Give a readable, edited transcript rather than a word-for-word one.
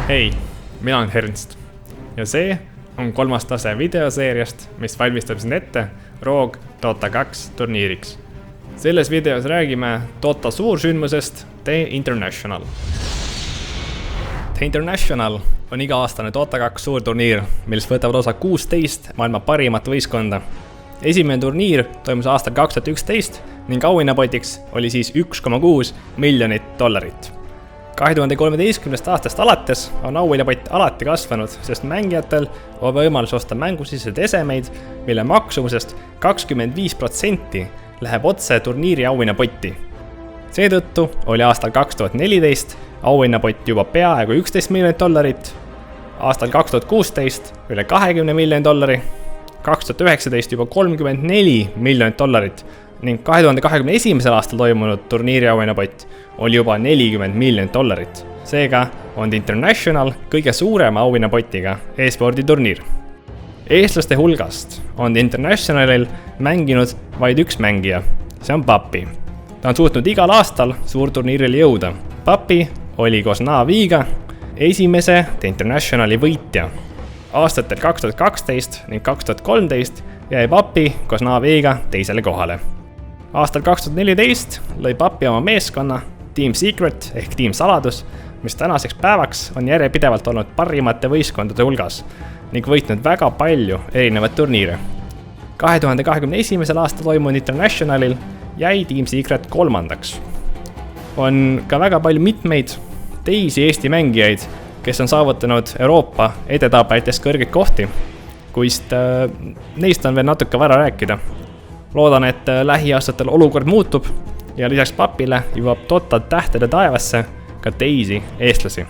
Hei, mina olen Ernst ja see on 3. tase videoseeriast, mis valmistab sind ette Rogue Dota 2 turniiriks. Selles videos räägime Dota suursündmusest The International. The International on iga-aastane Dota 2 suurturniir, millest võtavad osa 16 maailma parimat võistkonda. Esimene turniir toimus aastal 2011 ning auhinnapotiks oli siis $1,6 miljonit. 2013. aastast alates on auhinnapott alati kasvanud, sest mängijatel on võimalus osta mängusisseid esemeid, mille maksumusest 25% läheb otse turniiri auhinnapotti. Seetõttu oli aastal 2014 auhinnapott juba peaaegu $11 miljonit, aastal 2016 üle $20 miljoni, 2019 juba $34 miljonit ning 2021. aastal toimunud turniiri auhinnapott oli juba $40 miljonit. Seega on The International kõige suurema auhinnapotiga e-spordi turniir. Eestlaste hulgast on The Internationalil mänginud vaid üks mängija, see on Papi. Ta on suutnud igal aastal suurturniirile jõuda. Papi oli koos Naviga esimese The Internationali võitja. Aastatel 2012 ning 2013 jäi Papi koos Naviga teisele kohale. Aastal 2014 lõi Papi oma meeskonna Team Secret ehk Team Saladus, mis tänaseks päevaks on järjepidevalt olnud parimate võistkondade hulgas ning võitnud väga palju erinevat turniire. 2021. aastal toimunud Internationalil jäi Team Secret 3. On ka väga palju mitmeid teisi Eesti mängijaid, kes on saavutanud Euroopa edetabelitest kõrgeid kohti, kuid neist on veel natuke vara rääkida. Loodan, et lähiaastatel olukord muutub ja lisaks Papile jõuab Dota tähtede taevasse ka teisi eestlasi.